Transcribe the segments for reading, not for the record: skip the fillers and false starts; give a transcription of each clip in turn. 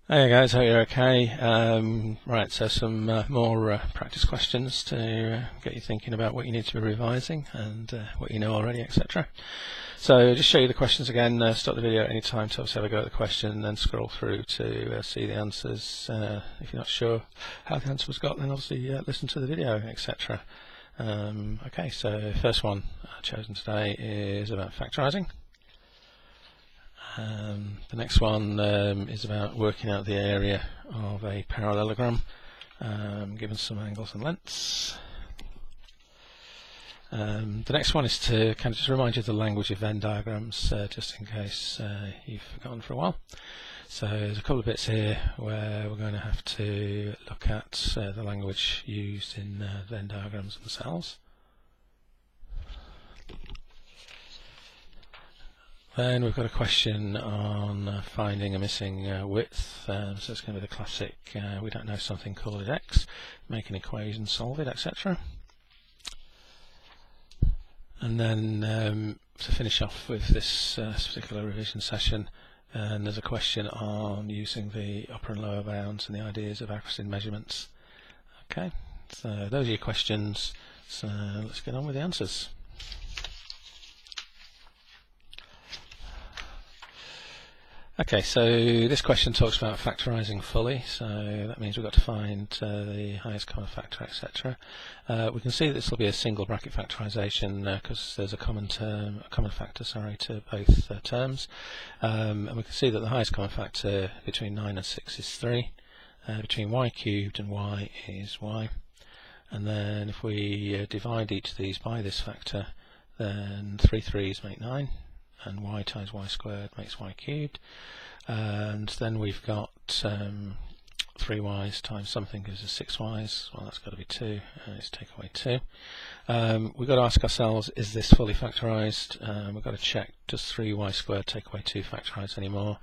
Hey guys, hope you're okay. Right, so some more practice questions to get you thinking about what you need to be revising and what you know already, etc. So just show you the questions again. Stop the video at any time to obviously have a go at the question, and then scroll through to see the answers. If you're not sure how the answer was got, then obviously listen to the video, etc. Okay, so first one chosen today is about factorising. The next one is about working out the area of a parallelogram given some angles and lengths. The next one is to kind of just remind you of the language of Venn diagrams, just in case you've forgotten for a while. So there's a couple of bits here where we're going to have to look at the language used in Venn diagrams themselves. Then we've got a question on finding a missing width, so it's going to be the classic, we don't know something, call it x, make an equation, solve it, etc. And then to finish off with this particular revision session, and there's a question on using the upper and lower bounds and the ideas of accuracy in measurements. Okay, so those are your questions, so let's get on with the answers. Okay, so this question talks about factorising fully, so that means we've got to find the highest common factor, etc. We can see that this will be a single bracket factorisation because there's a common factor, to both terms. And we can see that the highest common factor between 9 and 6 is 3, between y cubed and y is y. And then if we divide each of these by this factor, then 3 3's make 9. And y times y squared makes y cubed, and then we've got 3y's times something gives us 6y's. Well, that's got to be 2, let's take away 2. We've got to ask ourselves, is this fully factorised? We've got to check, does 3y squared take away 2 factorised anymore?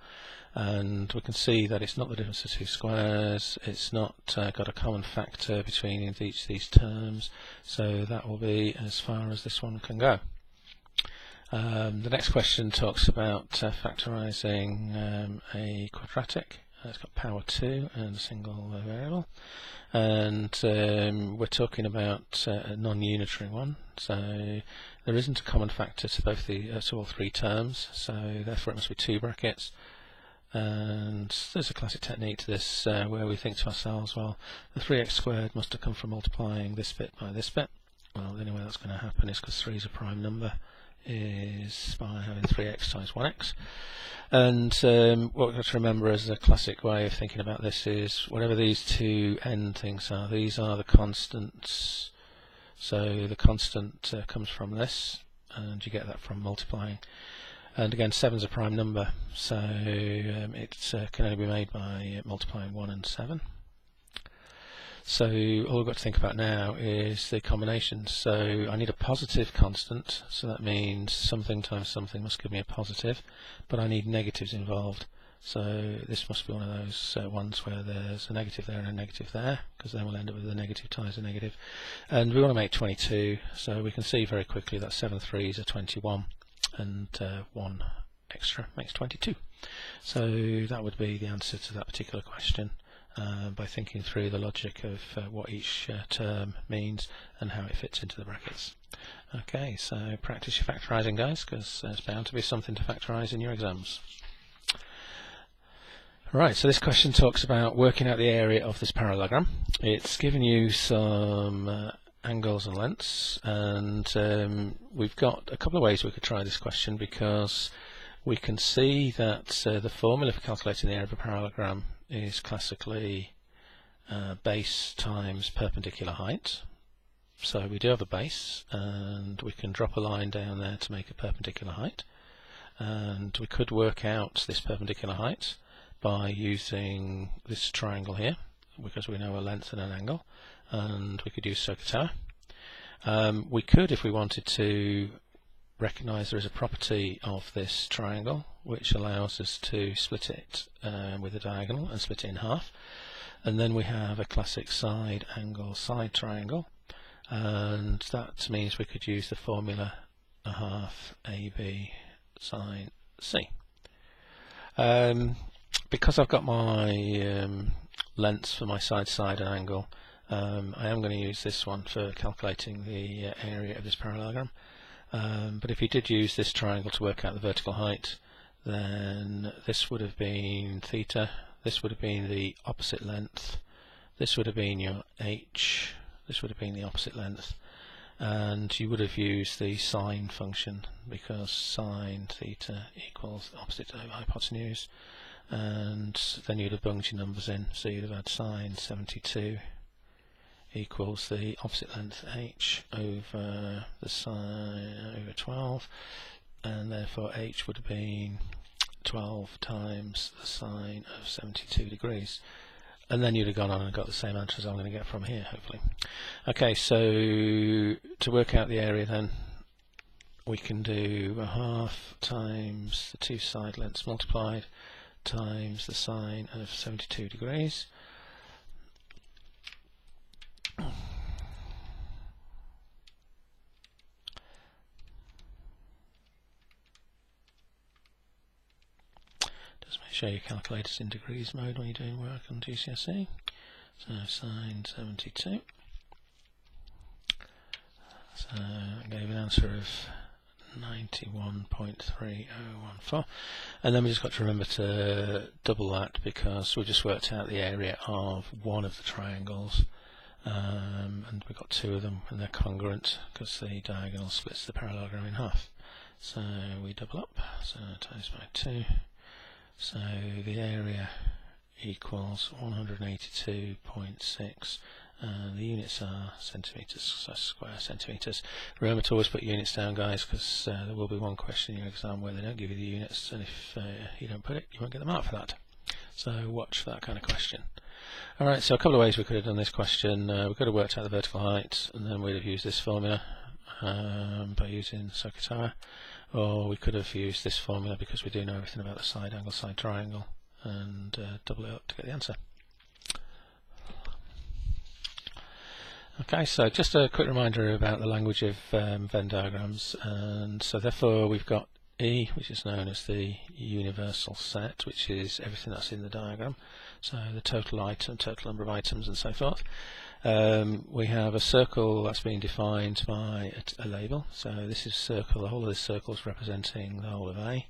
And we can see that it's not the difference of two squares, it's not got a common factor between each of these terms, so that will be as far as this one can go. The next question talks about factorising a quadratic. It's got power 2 and a single variable, and we're talking about a non-unitary one, so there isn't a common factor to both to all three terms, so therefore it must be 2 brackets. And there's a classic technique to this where we think to ourselves, well, the 3x squared must have come from multiplying this bit by this bit. Well, the only way that's going to happen is because 3 is a prime number, is by having 3x times 1x. And what we've got to remember as a classic way of thinking about this is whatever these two end things are, these are the constants. So the constant comes from this, and you get that from multiplying. And again, 7's a prime number, so it can only be made by multiplying 1 and 7. So all we've got to think about now is the combinations. So I need a positive constant, so that means something times something must give me a positive, but I need negatives involved. So this must be one of those ones where there's a negative there and a negative there, because then we'll end up with a negative times a negative. And we want to make 22, so we can see very quickly that 7 3's are 21, and 1 extra makes 22. So that would be the answer to that particular question. By thinking through the logic of what each term means and how it fits into the brackets. Okay, so practice your factorising, guys, because there's bound to be something to factorise in your exams. Right, so this question talks about working out the area of this parallelogram. It's given you some angles and lengths, and we've got a couple of ways we could try this question, because we can see that the formula for calculating the area of a parallelogram is classically base times perpendicular height. So we do have a base, and we can drop a line down there to make a perpendicular height, and we could work out this perpendicular height by using this triangle here, because we know a length and an angle, and we could use SOHCAHTOA. We could, if we wanted to, recognise there is a property of this triangle which allows us to split it with a diagonal and split it in half, and then we have a classic side angle side triangle, and that means we could use the formula a half AB sine C. because I've got my lengths for my side-to-side and angle, I am going to use this one for calculating the area of this parallelogram. But if you did use this triangle to work out the vertical height, then this would have been theta, this would have been the opposite length, this would have been your h, this would have been the opposite length, and you would have used the sine function because sine theta equals opposite over hypotenuse, and then you'd have bunged your numbers in, so you'd have had sine 72 equals the opposite length h over the sine over 12, and therefore h would have been 12 times the sine of 72 degrees. And then you'd have gone on and got the same answer as I'm going to get from here, hopefully. Okay, so to work out the area then, we can do a half times the two side lengths multiplied times the sine of 72 degrees. Show your calculators in degrees mode when you're doing work on GCSE. So sine 72. So I gave an answer of 91.3014, and then we just got to remember to double that because we just worked out the area of one of the triangles, and we've got two of them and they're congruent because the diagonal splits the parallelogram in half. So we double up, so times by 2. So the area equals 182.6, and the units are centimetres, so square centimetres. Remember to always put units down, guys, because there will be one question in your exam where they don't give you the units, and if you don't put it, you won't get the mark for that. So watch for that kind of question. Alright, so a couple of ways we could have done this question. We could have worked out the vertical height, and then we'd have used this formula by using SOHCAHTOA. Or we could have used this formula because we do know everything about the side angle, side triangle, and double it up to get the answer. Okay, so just a quick reminder about the language of Venn diagrams, and so therefore we've got E, which is known as the universal set, which is everything that's in the diagram, so the total item, total number of items, and so forth. We have a circle that's being defined by a label, so this is circle, the whole of this circle is representing the whole of A,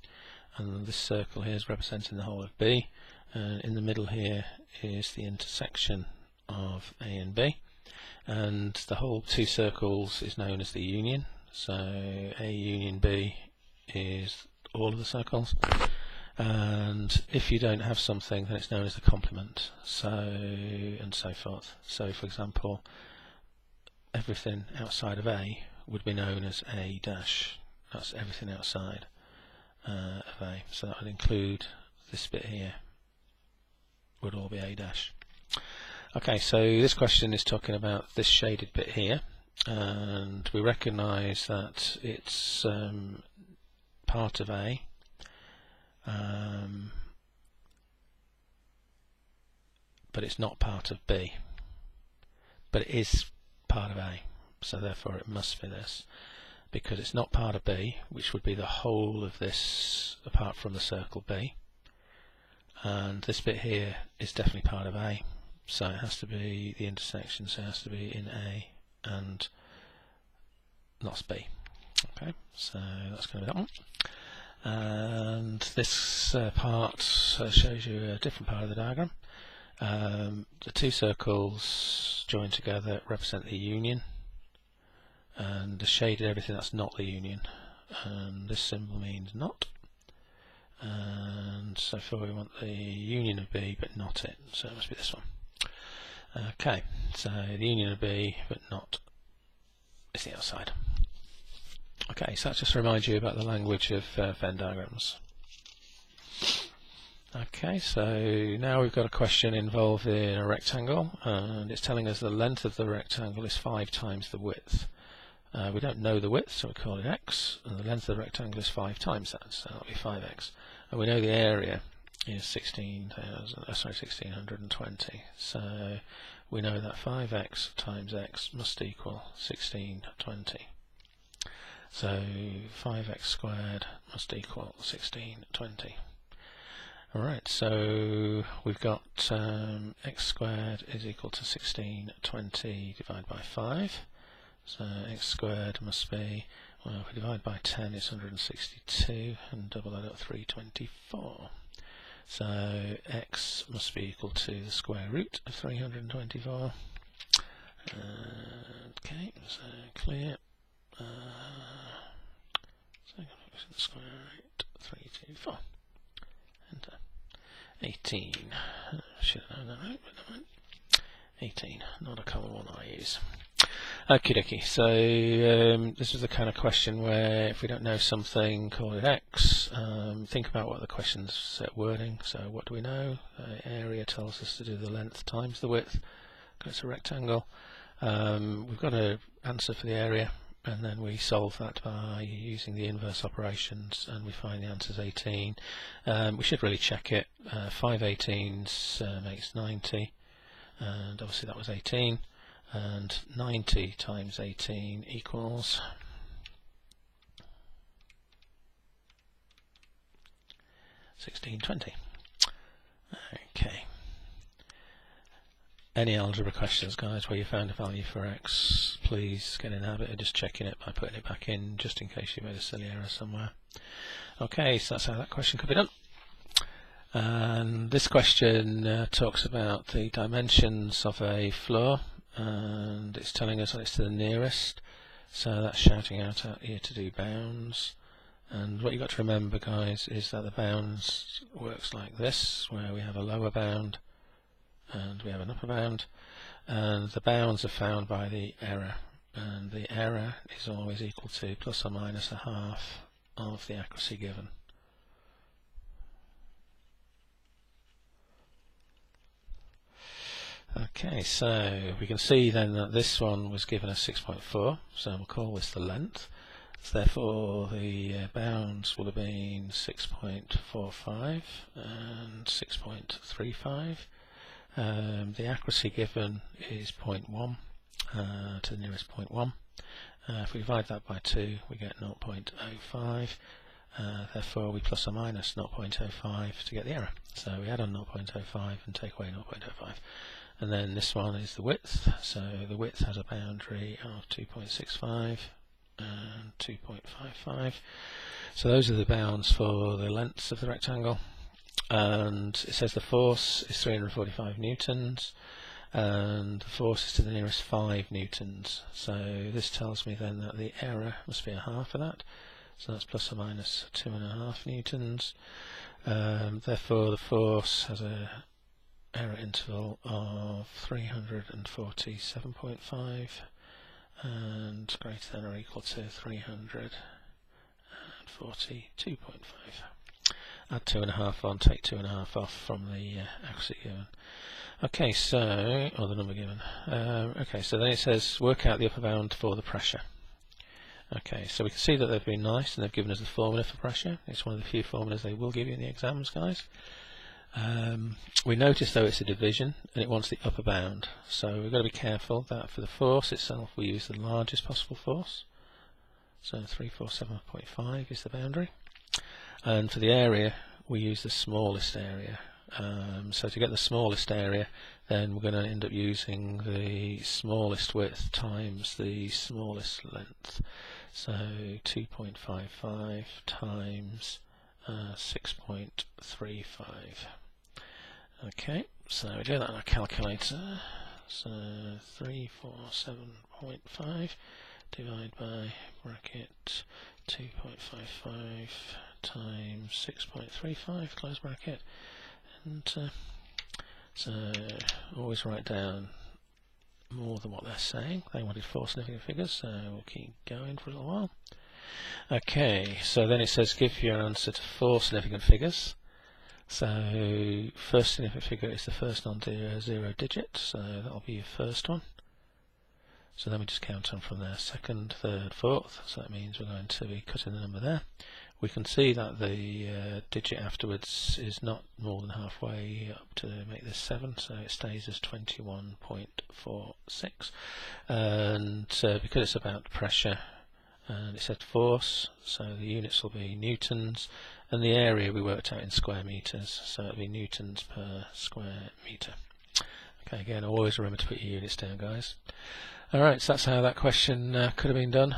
and this circle here is representing the whole of B, and in the middle here is the intersection of A and B, and the whole two circles is known as the union, so A union B is all of the circles, and if you don't have something then it's known as the complement, so and so forth. So for example, everything outside of A would be known as A dash, that's everything outside of A, so that would include this bit here, would all be A dash. Okay, so this question is talking about this shaded bit here, and we recognise that it's part of A, but it's not part of B, but it is part of A, so therefore it must be this, because it's not part of B, which would be the whole of this apart from the circle B, and this bit here is definitely part of A, so it has to be the intersection, so it has to be in A and not B. Okay, so that's going to be that one. And this part shows you a different part of the diagram. The two circles joined together represent the union, and the shaded everything that's not the union, and this symbol means not, and so far we want the union of B but not it, so it must be this one. Okay, so the union of B but not is the outside. Okay, so that just reminds you about the language of Venn diagrams. Okay, so now we've got a question involving a rectangle, and it's telling us the length of the rectangle is 5 times the width. We don't know the width, so we call it x, and the length of the rectangle is 5 times that, so that'll be 5x. And we know the area is 1620, so we know that 5x times x must equal 1620. So 5x squared must equal 1620. Alright, so we've got x squared is equal to 1620 divided by 5. So x squared must be, well, if we divide by 10 it's 162 and double that up 324. So x must be equal to the square root of 324. Okay, so clear. So the square root 324. Enter. 18. Should have known that right, but never mind. 18, not a common one I use. Okie dokie, so this is the kind of question where if we don't know something, call it x. Think about what the question's wording. So what do we know? Area tells us to do the length times the width, because it's a rectangle. We've got an answer for the area, and then we solve that by using the inverse operations, and we find the answer is 18. We should really check it. 5 18s makes 90, and obviously that was 18. And 90 times 18 equals 1620. Okay. Any algebra questions, guys, where you found a value for x, please get in the habit of just checking it by putting it back in, just in case you made a silly error somewhere. Okay, so that's how that question could be done. And this question talks about the dimensions of a floor, and it's telling us that it's to the nearest, so that's shouting out here to do bounds. And what you've got to remember, guys, is that the bounds works like this, where we have a lower bound and we have an upper bound, and the bounds are found by the error, and the error is always equal to plus or minus a half of the accuracy given. Okay, so we can see then that this one was given as 6.4, so we'll call this the length. So therefore the bounds will have been 6.45 and 6.35. The accuracy given is 0.1 to the nearest 0.1. If we divide that by 2 we get 0.05. Therefore we plus or minus 0.05 to get the error. So we add on 0.05 and take away 0.05. And then this one is the width, so the width has a boundary of 2.65 and 2.55. So those are the bounds for the lengths of the rectangle. And it says the force is 345 newtons, and the force is to the nearest 5 newtons. So this tells me then that the error must be a half of that, so that's plus or minus 2.5 newtons. Therefore the force has a error interval of 347.5 and greater than or equal to 342.5. Add 2.5 on, take 2.5 off from the accuracy given. Okay, so, or the number given. Okay, so then it says work out the upper bound for the pressure. Okay, so we can see that they've been nice and they've given us the formula for pressure. It's one of the few formulas they will give you in the exams, guys. We notice though it's a division and it wants the upper bound, so we've got to be careful that for the force itself we use the largest possible force, so 347.5 is the boundary, and for the area we use the smallest area. So to get the smallest area, then we're going to end up using the smallest width times the smallest length, so 2.55 times 6.35. Okay, so we do that on our calculator. So 347.5 divided by bracket 2.55 times 6.35 close bracket, and so always write down more than what they're saying. They wanted 4 significant figures, so we'll keep going for a little while. Okay, so then it says give your answer to 4 significant figures. So first significant figure is the first non-zero digit, so that'll be your first one. So then we just count on from there, second, third, fourth, so that means we're going to be cutting the number there. We can see that the digit afterwards is not more than halfway up to make this 7, so it stays as 21.46. And because it's about pressure, and it said force, so the units will be newtons, and the area we worked out in square meters, so it'll be newtons per square meter. Okay, again, always remember to put your units down, guys. Alright, so that's how that question could have been done,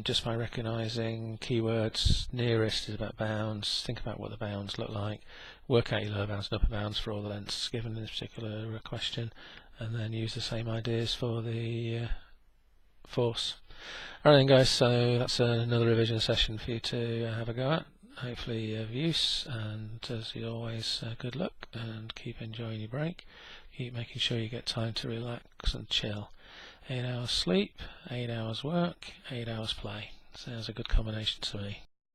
just by recognising keywords. Nearest is about bounds. Think about what the bounds look like, work out your lower bounds and upper bounds for all the lengths given in this particular question, and then use the same ideas for the force. Alright then guys, so that's another revision session for you to have a go at, hopefully of use, and as always, good luck, and keep enjoying your break, keep making sure you get time to relax and chill. 8 hours sleep, 8 hours work, 8 hours play. Sounds a good combination to me.